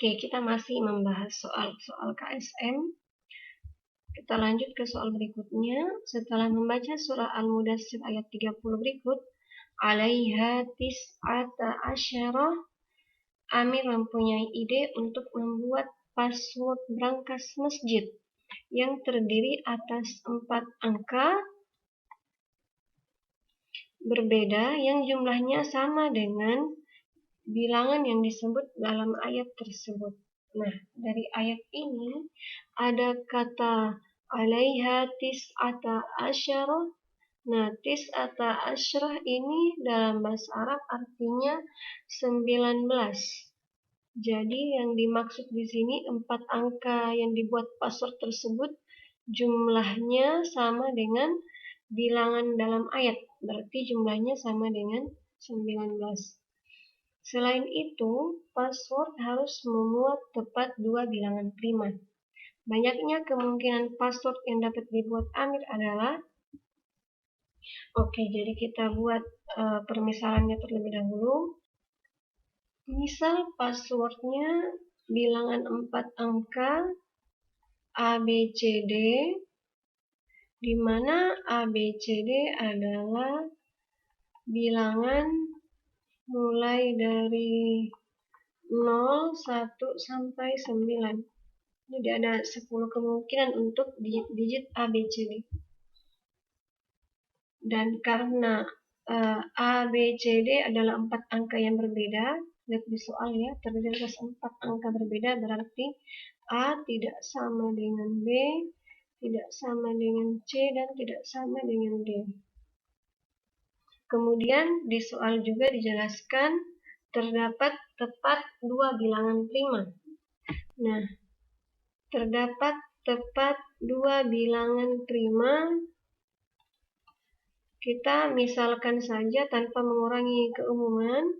Oke, kita masih membahas soal-soal KSM. Kita lanjut ke soal berikutnya. Setelah membaca surah Al-Mudaththir ayat 30 berikut, alaiha tis'ata asyarah, Amir mempunyai ide untuk membuat password brankas masjid yang terdiri atas 4 angka berbeda yang jumlahnya sama dengan bilangan yang disebut dalam ayat tersebut. Nah, dari ayat ini ada kata alaiha tis'ata asyarah. Nah, tis'ata asyarah ini dalam bahasa Arab artinya 19. Jadi yang dimaksud di sini 4 angka yang dibuat password tersebut jumlahnya sama dengan bilangan dalam ayat. Berarti jumlahnya sama dengan 19. Selain itu, password harus memuat tepat 2 bilangan prima. Banyaknya kemungkinan password yang dapat dibuat Amir adalah, jadi kita buat permisalannya terlebih dahulu. Misal passwordnya bilangan 4 angka ABCD, di mana ABCD adalah bilangan mulai dari 0, 1, sampai 9. Jadi ada 10 kemungkinan untuk digit-digit ABCD. Dan karena ABCD adalah 4 angka yang berbeda, lihat di soal ya, terdiri atas 4 angka berbeda, berarti A tidak sama dengan B, tidak sama dengan C, dan tidak sama dengan D. Kemudian di soal juga dijelaskan terdapat tepat 2 bilangan prima. Nah, terdapat tepat 2 bilangan prima. Kita misalkan saja tanpa mengurangi keumuman,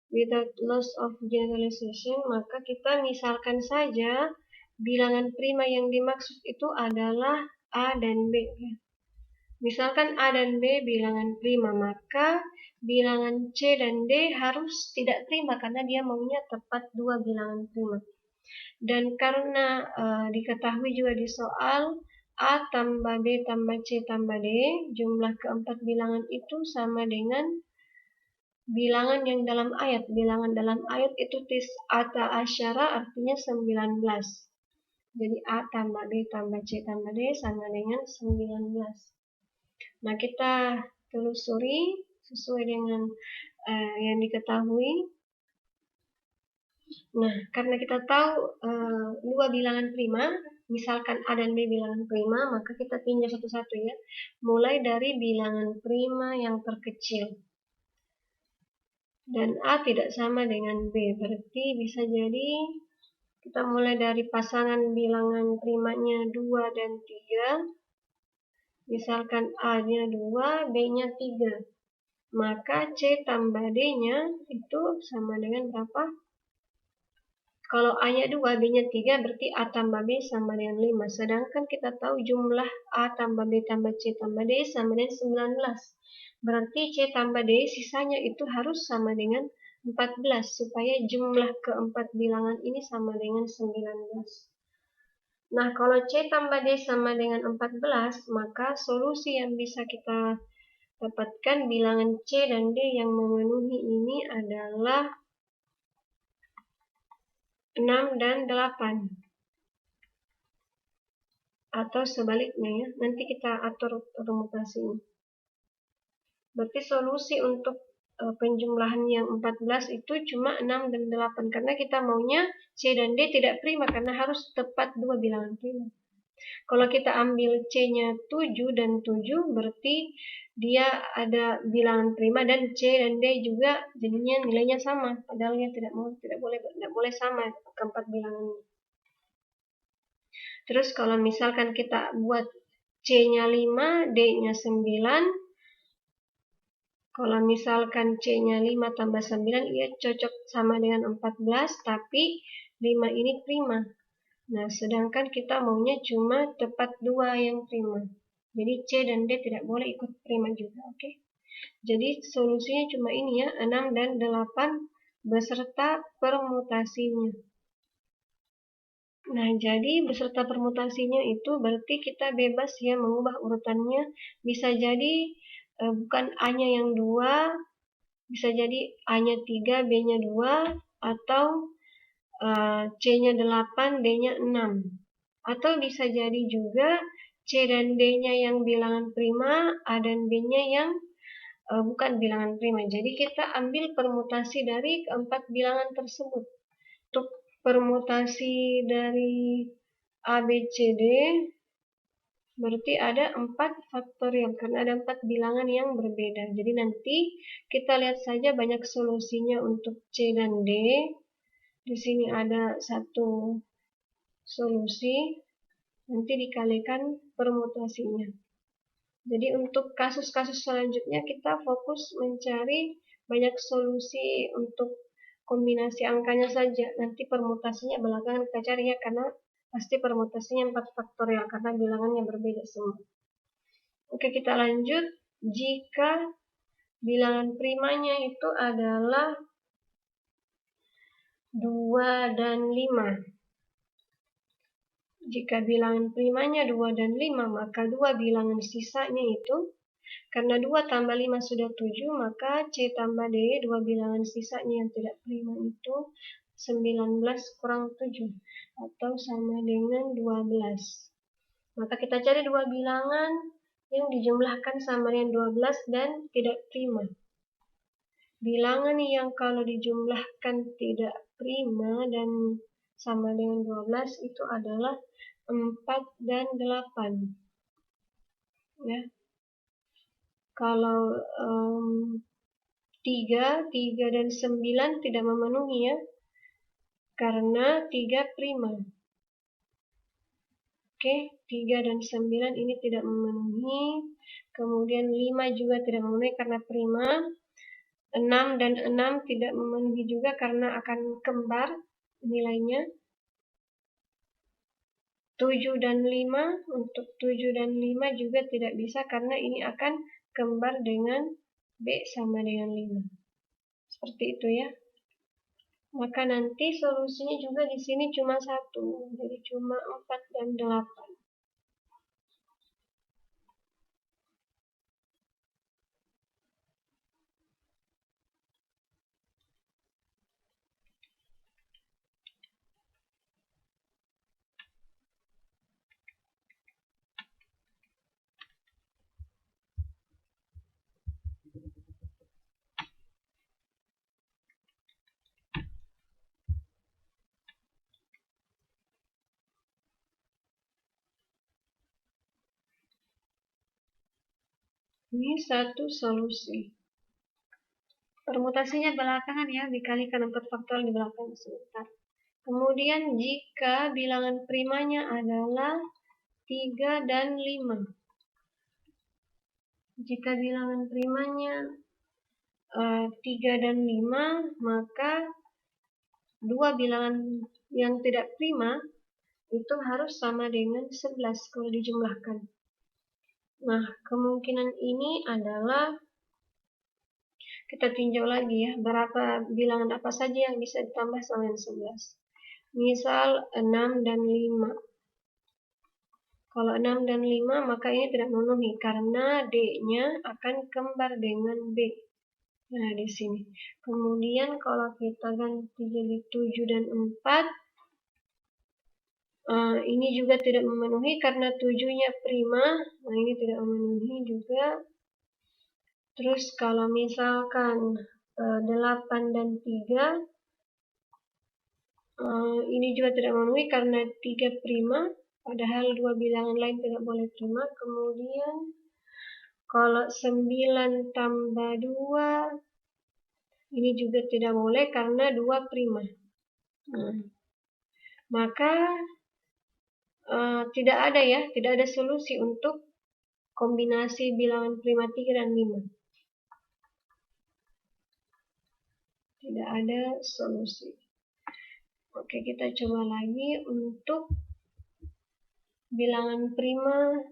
without loss of generalization, maka kita misalkan saja bilangan prima yang dimaksud itu adalah A dan B. Misalkan A dan B bilangan prima, maka bilangan C dan D harus tidak prima karena dia maunya tepat 2 bilangan prima. Dan karena diketahui juga di soal A tambah B tambah C tambah D, jumlah keempat bilangan itu sama dengan bilangan yang dalam ayat. Bilangan dalam ayat itu tis'ata asyara artinya 19. Jadi A tambah B tambah C tambah D sama dengan 19. Nah, kita telusuri sesuai dengan yang diketahui. Nah, karena kita tahu 2 bilangan prima, misalkan A dan B bilangan prima, maka kita tinjau satu-satu ya. Mulai dari bilangan prima yang terkecil. Dan A tidak sama dengan B, berarti bisa jadi kita mulai dari pasangan bilangan primanya 2 dan 3. Misalkan A-nya 2, B-nya 3. Maka C tambah D-nya itu sama dengan berapa? Kalau A-nya 2, B-nya 3, berarti A tambah B sama dengan 5. Sedangkan kita tahu jumlah A tambah B tambah C tambah D sama dengan 19. Berarti C tambah D sisanya itu harus sama dengan 14, supaya jumlah keempat bilangan ini sama dengan 19. Nah, kalau C tambah D sama dengan 14, maka solusi yang bisa kita dapatkan bilangan C dan D yang memenuhi ini adalah 6 dan 8. Atau sebaliknya ya, nanti kita atur permutasinya. Berarti solusi untuk penjumlahan yang 14 itu cuma 6 dan 8. Karena kita maunya C dan D tidak prima karena harus tepat 2 bilangan prima. Kalau kita ambil C-nya 7 dan 7, berarti dia ada bilangan prima dan C dan D juga jadinya nilainya sama. Padahal dia tidak boleh sama keempat bilangannya. Terus kalau misalkan kita buat C-nya 5, D-nya 9, kalau misalkan C-nya 5 tambah 9, ia cocok sama dengan 14, tapi 5 ini prima. Nah, sedangkan kita maunya cuma tepat 2 yang prima. Jadi C dan D tidak boleh ikut prima juga, oke? Jadi solusinya cuma ini ya, 6 dan 8 beserta permutasinya. Nah, jadi beserta permutasinya itu berarti kita bebas ya mengubah urutannya. Bisa jadi bukan A-nya yang 2, bisa jadi A-nya 3, B-nya 2, atau C-nya 8, D-nya 6. Atau bisa jadi juga C dan D-nya yang bilangan prima, A dan B-nya yang bukan bilangan prima. Jadi kita ambil permutasi dari keempat bilangan tersebut. Untuk permutasi dari A, B, C, D, berarti ada 4 faktorial karena ada 4 bilangan yang berbeda. Jadi nanti kita lihat saja banyak solusinya untuk C dan D. Di sini ada satu solusi, nanti dikalikan permutasinya. Jadi untuk kasus-kasus selanjutnya kita fokus mencari banyak solusi untuk kombinasi angkanya saja. Nanti permutasinya belakangan kita cari ya, karena pasti permutasinya 4 faktorial karena bilangannya berbeda semua. Oke, kita lanjut. Jika bilangan primanya itu adalah 2 dan 5. Jika bilangan primanya 2 dan 5, maka 2 bilangan sisanya itu, karena 2 tambah 5 sudah 7, maka C tambah D, 2 bilangan sisanya yang tidak prima itu 19 kurang 7, atau sama dengan 12. Maka kita cari 2 bilangan yang dijumlahkan sama dengan 12 dan tidak prima. Bilangan yang kalau dijumlahkan tidak prima dan sama dengan 12 itu adalah 4 dan 8. Ya. Kalau 3 dan 9 tidak memenuhi ya, karena 3 prima. Oke, 3 dan 9 ini tidak memenuhi. Kemudian 5 juga tidak memenuhi karena prima. 6 dan 6 tidak memenuhi juga karena akan kembar nilainya. 7 dan 5, untuk 7 dan 5 juga tidak bisa karena ini akan kembar dengan B sama dengan 5. Seperti itu ya. Maka nanti solusinya juga di sini cuma 1, jadi cuma 4 dan 8. Ini satu solusi. Permutasinya belakangan ya, dikalikan 4 faktorial di belakang sebentar. Kemudian jika bilangan primanya adalah 3 dan 5. Jika bilangan primanya 3 dan 5, maka 2 bilangan yang tidak prima itu harus sama dengan 11 kalau dijumlahkan. Nah, kemungkinan ini adalah, kita tinjau lagi ya, berapa bilangan apa saja yang bisa ditambah sama dengan 11. Misal 6 dan 5. Kalau 6 dan 5, maka ini tidak memenuhi karena D-nya akan kembar dengan B. Nah, di sini. Kemudian kalau kita ganti jadi 7 dan 4, ini juga tidak memenuhi karena 7-nya prima. Nah, ini tidak memenuhi juga. Terus kalau misalkan 8 dan 3, ini juga tidak memenuhi karena 3 prima, padahal 2 bilangan lain tidak boleh prima. Kemudian kalau 9 tambah 2, ini juga tidak boleh karena 2 prima. Maka tidak ada ya, tidak ada solusi untuk kombinasi bilangan prima 3 dan 5. Tidak ada solusi. Oke, kita coba lagi untuk bilangan prima.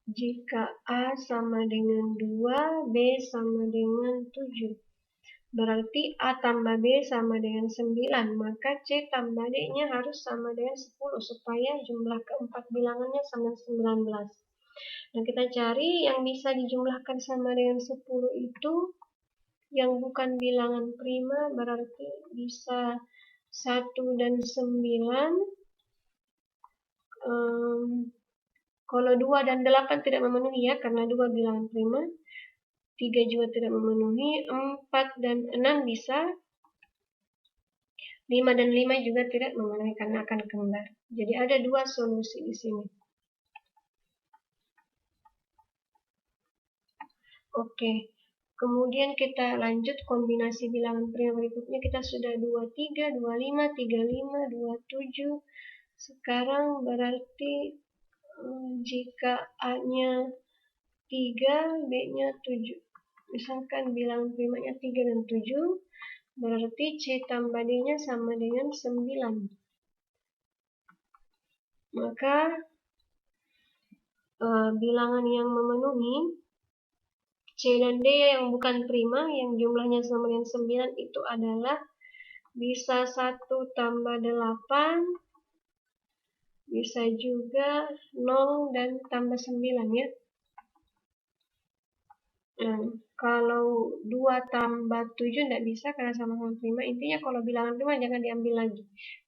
Jika A sama dengan 2, B sama dengan 7. Berarti A tambah B sama dengan 9, maka C tambah D-nya harus sama dengan 10 supaya jumlah keempat bilangannya sama 19. Nah, kita cari yang bisa dijumlahkan sama dengan 10 itu yang bukan bilangan prima, berarti bisa 1 dan 9. Kalau 2 dan 8 tidak memenuhi ya, karena 2 bilangan prima. 3 juga tidak memenuhi, 4 dan 6 bisa, 5 dan 5 juga tidak memenuhi karena akan kembar. Jadi ada 2 solusi di sini. Oke, kemudian kita lanjut kombinasi bilangan prima berikutnya. Kita sudah 23, 25, 35, 27. Sekarang berarti jika A-nya 3, B-nya 7. Misalkan bilangan primanya 3 dan 7, berarti C tambah D-nya sama dengan 9. Maka bilangan yang memenuhi C dan D yang bukan prima, yang jumlahnya sama dengan 9 itu adalah bisa 1 tambah 8, bisa juga 0 dan tambah 9 ya. Nah, kalau 2 tambah 7 tidak bisa karena sama-sama prima. Intinya kalau bilangan prima jangan diambil lagi.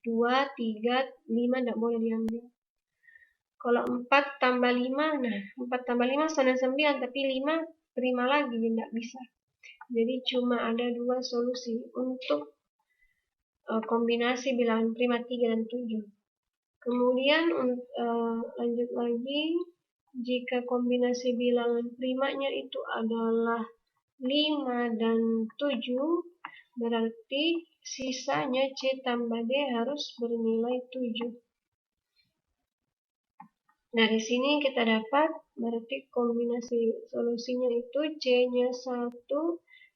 2, 3, 5 tidak boleh diambil. Kalau 4 tambah 5, nah 4 tambah 5 sama 9, tapi 5 prima lagi, tidak bisa. Jadi cuma ada 2 solusi untuk kombinasi bilangan prima 3 dan 7. Kemudian lanjut lagi, jika kombinasi bilangan primanya itu adalah 5 dan 7, berarti sisanya C tambah D harus bernilai 7. Dari sini kita dapat berarti kombinasi solusinya itu C-nya 1,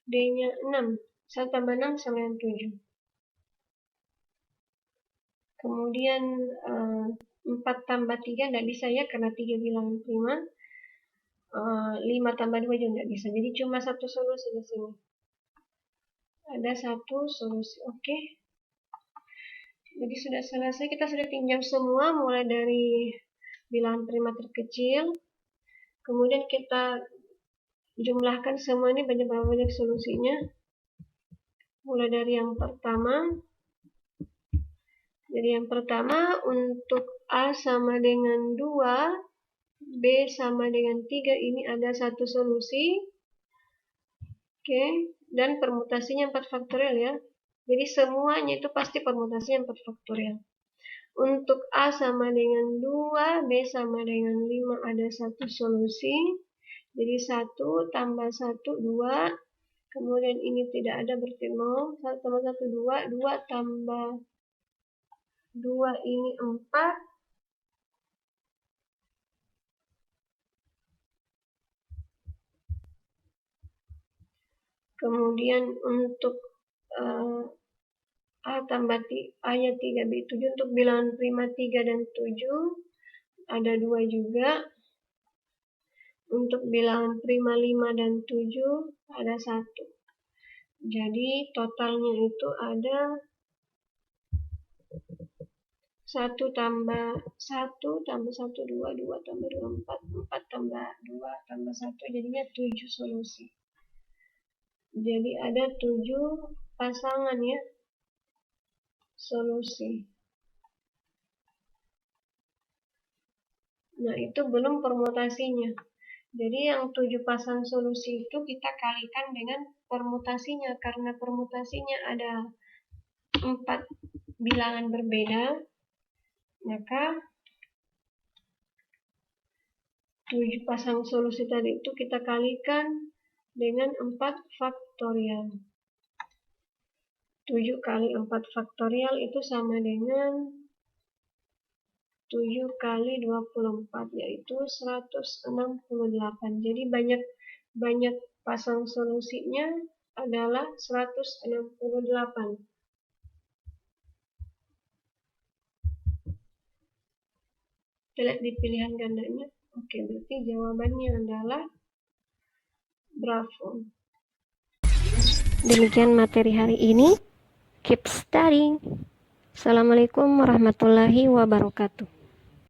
D-nya 6. 1 tambah 6 sama dengan 7. Kemudian 4 tambah 3 tidak bisa ya, karena 3 bilangan prima. 5 tambah 2 juga tidak bisa. Jadi cuma satu solusi di sini. Ada satu solusi. Oke. Jadi sudah selesai. Kita sudah pinjam semua mulai dari bilangan prima terkecil. Kemudian kita jumlahkan semua ini banyak solusinya. Mulai dari yang pertama. Jadi yang pertama untuk A sama dengan 2, B sama dengan 3, ini ada satu solusi. Oke, dan permutasinya 4 faktorial ya. Jadi semuanya itu pasti permutasinya 4 faktorial. Untuk A sama dengan 2, B sama dengan 5 ada satu solusi. Jadi 1 tambah 1, 2. Kemudian ini tidak ada berarti 0. 1 tambah 1, 2. 2 tambah 2 ini 4. Kemudian untuk A tambah A-nya 3, B 7. Untuk bilangan prima 3 dan 7 ada 2 juga. Untuk bilangan prima 5 dan 7 ada 1. Jadi totalnya itu ada 1 tambah 1 tambah 1, 2, 2 tambah 2, 4, 4 tambah 2 tambah 1, jadinya 7 solusi. Jadi ada 7 pasangan ya, solusi. Nah, itu belum permutasinya. Jadi yang 7 pasang solusi itu kita kalikan dengan permutasinya. Karena permutasinya ada 4 bilangan berbeda, maka 7 pasang solusi tadi itu kita kalikan dengan 4 faktorial. 7 kali 4 faktorial itu sama dengan 7 kali 24, yaitu 168. Jadi banyak pasang solusinya adalah 168. Kita lihat di pilihan gandanya. Oke, berarti jawabannya adalah bravo. Demikian materi hari ini. Keep studying. Assalamualaikum warahmatullahi wabarakatuh.